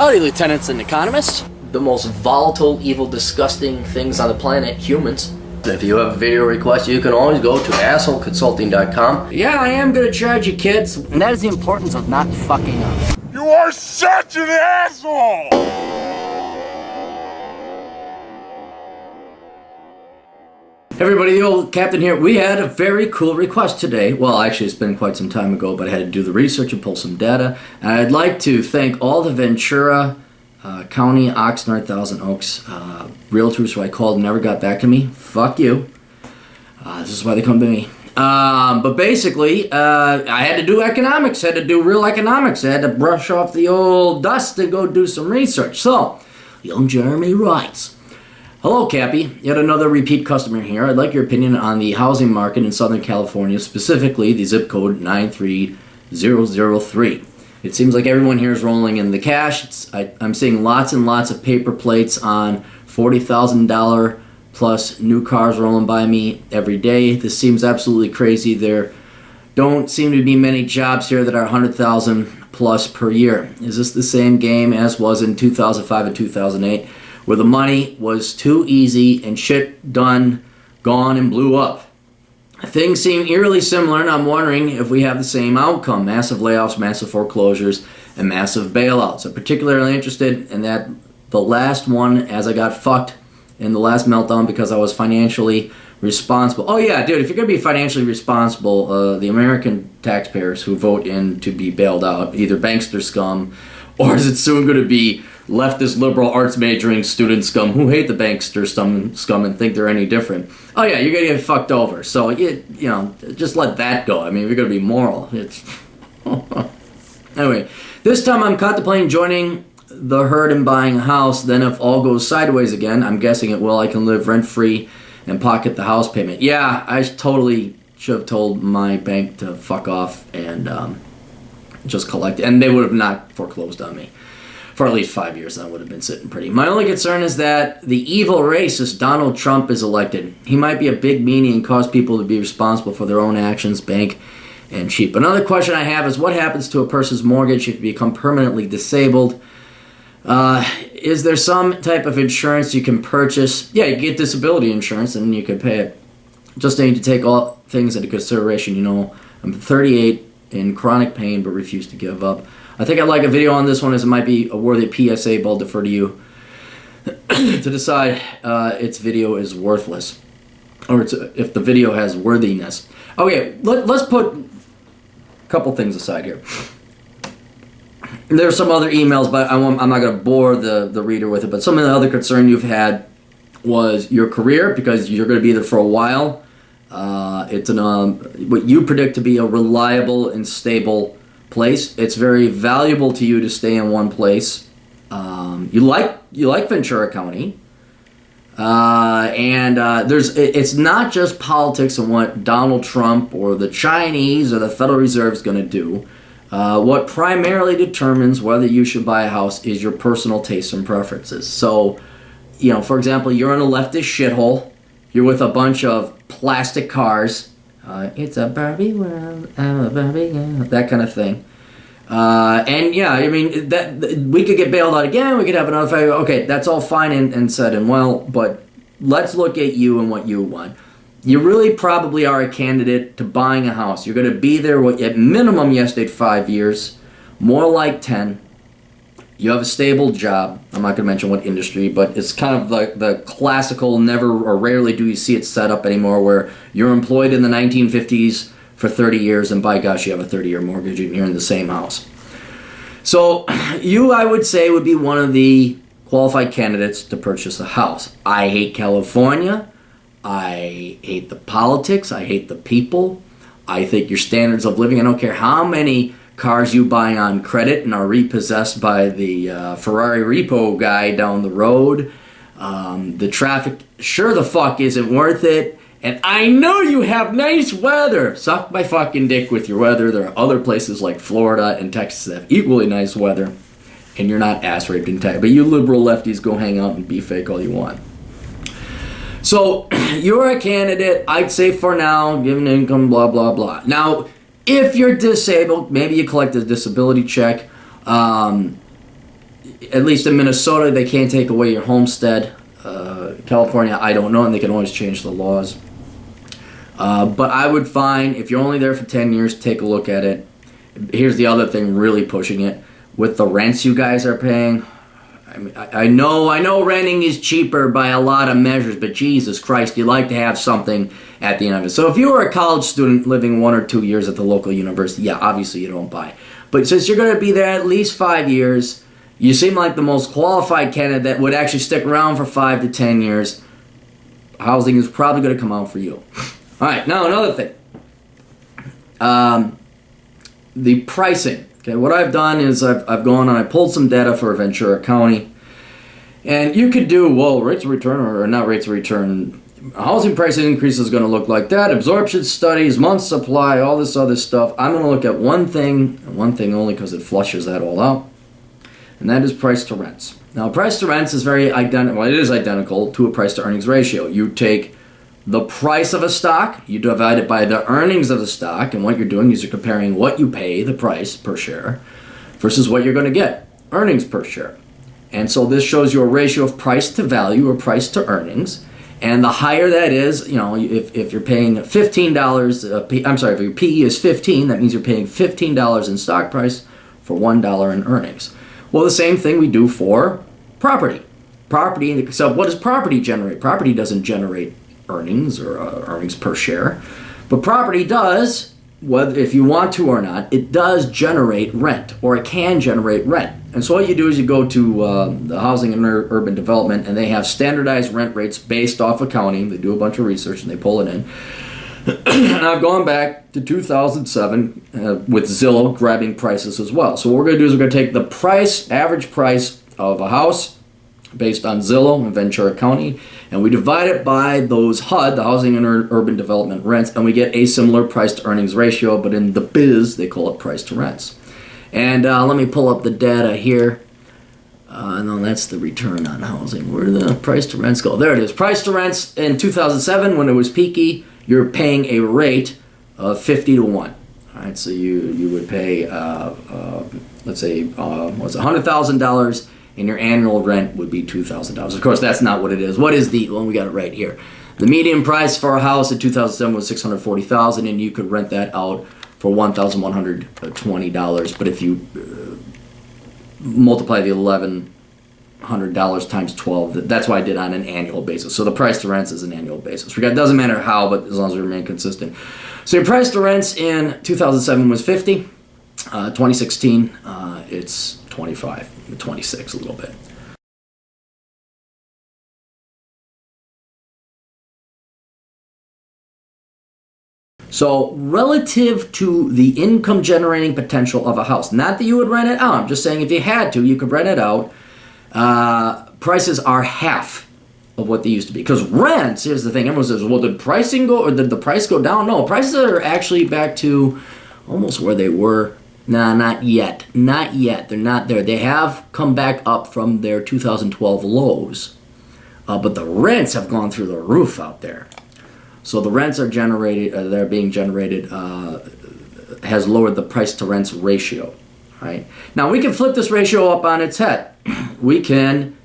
Howdy, lieutenants and economists. The most volatile, evil, disgusting things on the planet, humans. If you have a video request, you can always go to assholeconsulting.com. Yeah, I am gonna charge you, kids. And that is the importance of not fucking up. You are such an asshole! Everybody, the old captain here. We had a very cool request today. Well, actually, it's been quite some time ago, but I had to do the research and pull some data. And I'd like to thank all the Ventura County, Oxnard, Thousand Oaks realtors who I called and never got back to me. Fuck you. This is why they come to me. But basically, I had to do economics. I had to do real economics. I had to brush off the old dust and go do some research. So, young Jeremy writes, hello, Cappy. Yet another repeat customer here. I'd like your opinion on the housing market in Southern California, specifically the zip code 93003. It seems like everyone here is rolling in the cash. I'm seeing lots and lots of paper plates on $40,000 plus new cars rolling by me every day. This seems absolutely crazy. There don't seem to be many jobs here that are 100,000 plus per year. Is this the same game as was in 2005 and 2008? Where the money was too easy and shit done, gone, and blew up. Things seem eerily similar, and I'm wondering if we have the same outcome. Massive layoffs, massive foreclosures, and massive bailouts. I'm particularly interested in that the last one, as I got fucked in the last meltdown because I was financially responsible. Oh yeah, dude, if you're going to be financially responsible, the American taxpayers who vote in to be bailed out, either bankster scum, or is it soon going to be leftist liberal arts majoring student scum who hate the bankster scum and think they're any different? Oh yeah, you're gonna get fucked over. So you know, just let that go. I mean, if you're gonna be moral, it's anyway. This time I'm contemplating joining the herd and buying a house. Then if all goes sideways again, I'm guessing it will, I can live rent free and pocket the house payment. Yeah, I totally should have told my bank to fuck off and just collect it, and they would have not foreclosed on me for at least 5 years. I would have been sitting pretty. My only concern is that the evil racist Donald Trump is elected. He might be a big meanie and cause people to be responsible for their own actions, bank, and cheat. Another question I have is what happens to a person's mortgage if you become permanently disabled? Is there some type of insurance you can purchase? Yeah, you get disability insurance and you can pay it. Just need to take all things into consideration. You know, I'm 38 in chronic pain but refuse to give up. I think I'd like a video on this one as it might be a worthy PSA, but I'll defer to you to decide its video is worthless, or if the video has worthiness. Okay, let's put a couple things aside here. There's some other emails, but I'm not going to bore the reader with it, but some of the other concern you've had was your career, because you're going to be there for a while. It's what you predict to be a reliable and stable place. It's very valuable to you to stay in one place. You like Ventura County, and it's not just politics and what Donald Trump or the Chinese or the Federal Reserve is going to do. What primarily determines whether you should buy a house is your personal tastes and preferences. So, you know, for example, you're in a leftist shithole. You're with a bunch of plastic cars. It's a Barbie world, I'm a Barbie girl, that kind of thing. And yeah, I mean, that we could get bailed out again, we could have another fight. Okay, that's all fine and said and well, but let's look at you and what you want. You really probably are a candidate to buying a house. You're going to be there at minimum, you estimate 5 years, more like 10. You have a stable job. I'm not going to mention what industry, but it's kind of the classical, never or rarely do you see it set up anymore, where you're employed in the 1950s for 30 years, and by gosh, you have a 30-year mortgage, and you're in the same house. So you, I would say, would be one of the qualified candidates to purchase a house. I hate California. I hate the politics. I hate the people. I think your standards of living, I don't care how many cars you buy on credit and are repossessed by the Ferrari repo guy down the road. The traffic sure the fuck isn't worth it. And I know you have nice weather. Suck my fucking dick with your weather. There are other places like Florida and Texas that have equally nice weather. And you're not ass raped in Texas. But you liberal lefties go hang out and be fake all you want. So you're a candidate, I'd say for now, given income, blah, blah, blah. Now, if you're disabled, maybe you collect a disability check. at least in Minnesota, they can't take away your homestead. California, I don't know, and they can always change the laws. But I would find, if you're only there for 10 years, take a look at it. Here's the other thing really pushing it. With the rents you guys are paying, I mean, I know renting is cheaper by a lot of measures, but Jesus Christ, you like to have something at the end of it. So if you were a college student living 1 or 2 years at the local university, yeah, obviously you don't buy. But since you're going to be there at least 5 years, you seem like the most qualified candidate that would actually stick around for 5 to 10 years. Housing is probably going to come out for you. All right, now another thing. The pricing. Okay, what I've done is I've gone and I pulled some data for Ventura County. And you could do, well, rates of return or not rates of return. Housing price increase is going to look like that. Absorption studies, month supply, all this other stuff. I'm going to look at one thing, and one thing only because it flushes that all out. And that is price to rents. Now, price to rents is very identical. Well, it is identical to a price to earnings ratio. You take the price of a stock, you divide it by the earnings of the stock, and what you're doing is you're comparing what you pay, the price per share, versus what you're going to get, earnings per share. And so this shows you a ratio of price to value or price to earnings. And the higher that is, you know, if you're paying $15, if your PE is 15, that means you're paying $15 in stock price for $1 in earnings. Well, the same thing we do for property. So what does property generate? Property doesn't generate earnings or earnings per share, but property does, whether if you want to or not, it does generate rent, or it can generate rent. And so what you do is you go to the Housing and Urban Development, and they have standardized rent rates based off of county. They do a bunch of research and they pull it in. And I've gone back to 2007 with Zillow grabbing prices as well. So what we're going to do is we're going to take the average price of a house based on Zillow in Ventura County, and we divide it by those HUD, the Housing and Urban Development rents, and we get a similar price to earnings ratio, but in the biz, they call it price to rents. And let me pull up the data here. No, that's the return on housing. Where did the price to rents go? There it is. Price to rents in 2007, when it was peaky, you're paying a rate of 50 to 1. All right, so you would pay, let's say, what's $100,000, and your annual rent would be $2,000. Of course, that's not what it is. What is the, well, we got it right here. The median price for a house in 2007 was $640,000, and you could rent that out for $1,120. But if you multiply the $1,100 times 12, that's why I did on an annual basis. So the price to rents is an annual basis. It doesn't matter how, but as long as we remain consistent. So your price to rents in 2007 was 50. 2016, it's 25, 26 a little bit. So relative to the income generating potential of a house, not that you would rent it out, I'm just saying if you had to, you could rent it out, prices are half of what they used to be. Because rents, here's the thing, everyone says, well, did pricing go, or did the price go down? No, prices are actually back to almost where they were. Nah, not yet. Not yet. They're not there. They have come back up from their 2012 lows. But the rents have gone through the roof out there. So the rents are generated, they're being generated, has lowered the price to rents ratio. Right? Now we can flip this ratio up on its head. We can,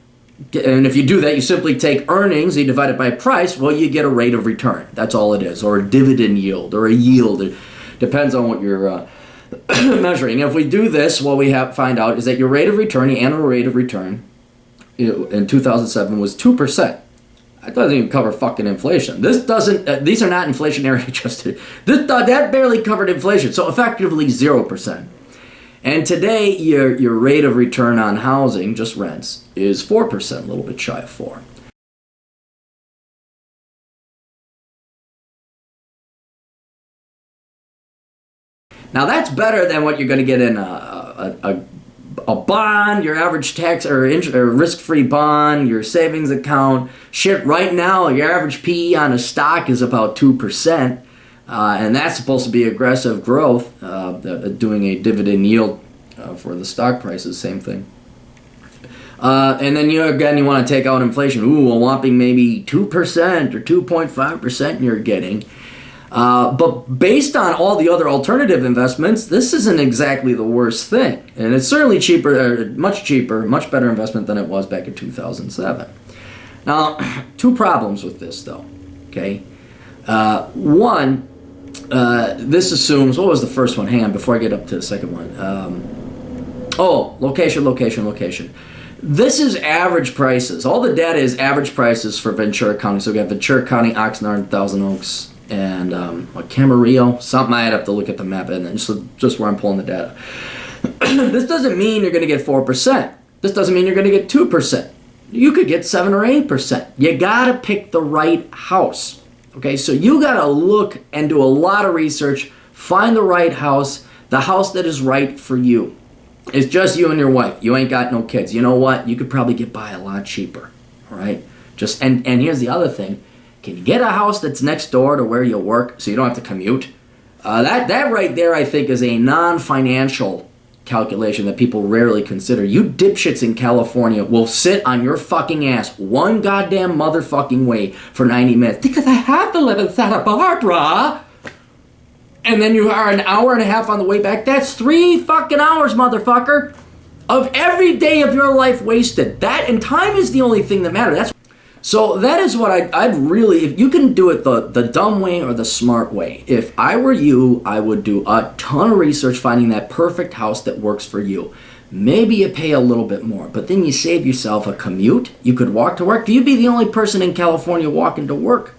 and if you do that, you simply take earnings, you divide it by price, well, you get a rate of return. That's all it is. Or a dividend yield, or a yield. It depends on what you're measuring. If we do this, what we find out is that your rate of return, the annual rate of return, in 2007 was 2%. That doesn't even cover fucking inflation. This doesn't. These are not inflationary adjusted. That barely covered inflation. So effectively 0%. And today, your rate of return on housing, just rents, is 4%, a little bit shy of 4. Now that's better than what you're going to get in a bond, your average tax or risk-free bond, your savings account. Shit, right now your average PE on a stock is about 2%, and that's supposed to be aggressive growth. Doing a dividend yield for the stock prices, same thing. And then you want to take out inflation. Ooh, a whopping maybe 2% or 2.5% you're getting. But based on all the other alternative investments, this isn't exactly the worst thing. And it's certainly much better investment than it was back in 2007. Now, two problems with this, though. Okay, one, this assumes, what was the first one? Hang on, before I get up to the second one. Location. This is average prices. All the data is average prices for Ventura County. So we got Ventura County, Oxnard, Thousand Oaks, and Camarillo. Something I have to look at the map, and then just where I'm pulling the data. This doesn't mean you're going to get 4%. This doesn't mean you're going to get 2%. You could get 7 or 8%. You got to pick the right house. Okay, so you got to look and do a lot of research, find the right house, the house that is right for you. It's just you and your wife. You ain't got no kids. You know what? You could probably get by a lot cheaper. All right? And here's the other thing. Can you get a house that's next door to where you work so you don't have to commute? That right there, I think, is a non-financial calculation that people rarely consider. You dipshits in California will sit on your fucking ass one goddamn motherfucking way for 90 minutes because I have to live in Santa Barbara. And then you are an hour and a half on the way back. That's 3 fucking hours, motherfucker, of every day of your life wasted. That and time is the only thing that matters. So that is what I'd really, if you can do it the dumb way or the smart way. If I were you, I would do a ton of research finding that perfect house that works for you. Maybe you pay a little bit more, but then you save yourself a commute. You could walk to work. You'd be the only person in California walking to work.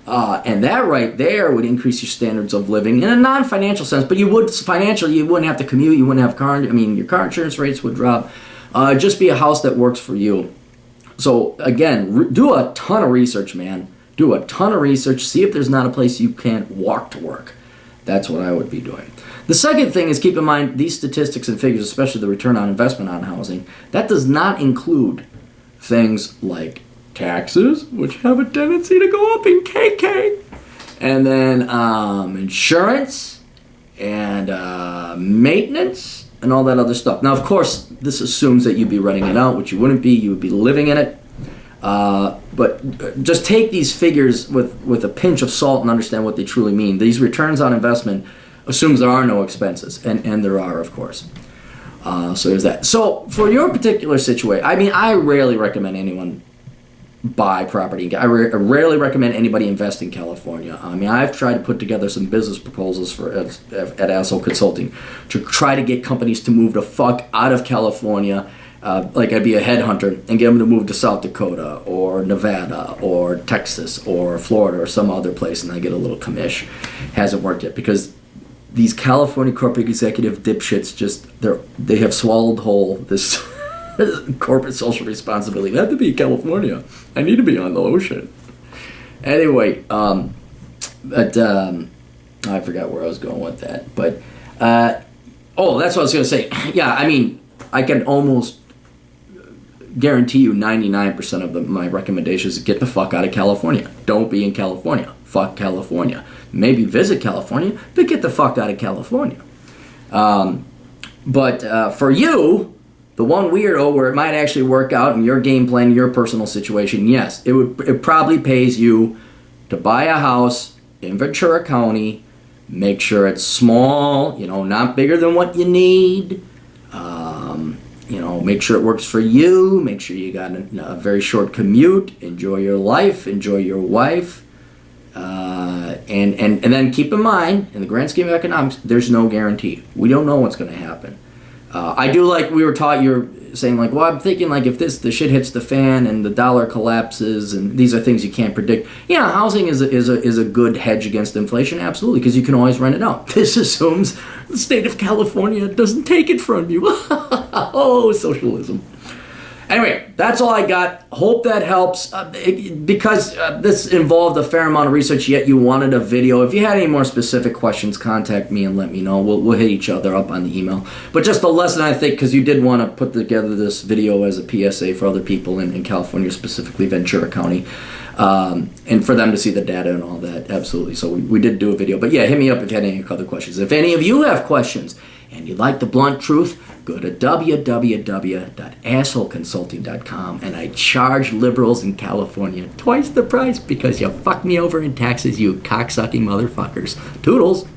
And that right there would increase your standards of living in a non-financial sense, but you wouldn't have to commute, you wouldn't have your car insurance rates would drop. Just be a house that works for you. So again, do a ton of research, man. Do a ton of research. See if there's not a place you can't walk to work. That's what I would be doing. The second thing is keep in mind these statistics and figures, especially the return on investment on housing, that does not include things like taxes, which have a tendency to go up in KK, and then insurance and maintenance and all that other stuff. Now, of course, this assumes that you'd be renting it out, which you wouldn't be. You would be living in it. But just take these figures with a pinch of salt and understand what they truly mean. These returns on investment assumes there are no expenses, and there are, of course. So there's that. So for your particular situation, I rarely recommend anyone buy property. I rarely recommend anybody invest in California. I've tried to put together some business proposals at Asshole Consulting to try to get companies to move the fuck out of California. Like I'd be a headhunter and get them to move to South Dakota or Nevada or Texas or Florida or some other place, and I get a little commish. Hasn't worked yet because these California corporate executive dipshits they have swallowed whole this corporate social responsibility. I have to be in California. I need to be on the ocean. Anyway, I forgot where I was going with that. But, that's what I was going to say. Yeah, I can almost guarantee you 99% of my recommendations is get the fuck out of California. Don't be in California. Fuck California. Maybe visit California, but get the fuck out of California. But for you, the one weirdo where it might actually work out in your game plan, your personal situation, yes, it probably pays you to buy a house in Ventura County, make sure it's small, not bigger than what you need, make sure it works for you, make sure you got a very short commute, enjoy your life, enjoy your wife, and then keep in mind, in the grand scheme of economics, there's no guarantee. We don't know what's going to happen. I do like we were taught. You're saying like, well, I'm thinking like if the shit hits the fan and the dollar collapses, and these are things you can't predict. Yeah, housing is a good hedge against inflation, absolutely, because you can always rent it out. This assumes the state of California doesn't take it from you. Oh, socialism. Anyway, that's all I got. Hope that helps. Because this involved a fair amount of research, yet you wanted a video. If you had any more specific questions, contact me and let me know. We'll hit each other up on the email. But just a lesson, I think, because you did want to put together this video as a PSA for other people in California, specifically Ventura County, and for them to see the data and all that. Absolutely. So we did do a video. But yeah, hit me up if you had any other questions. If any of you have questions and you'd like the blunt truth, go to www.assholeconsulting.com, and I charge liberals in California twice the price because you fucked me over in taxes, you cocksucking motherfuckers. Toodles!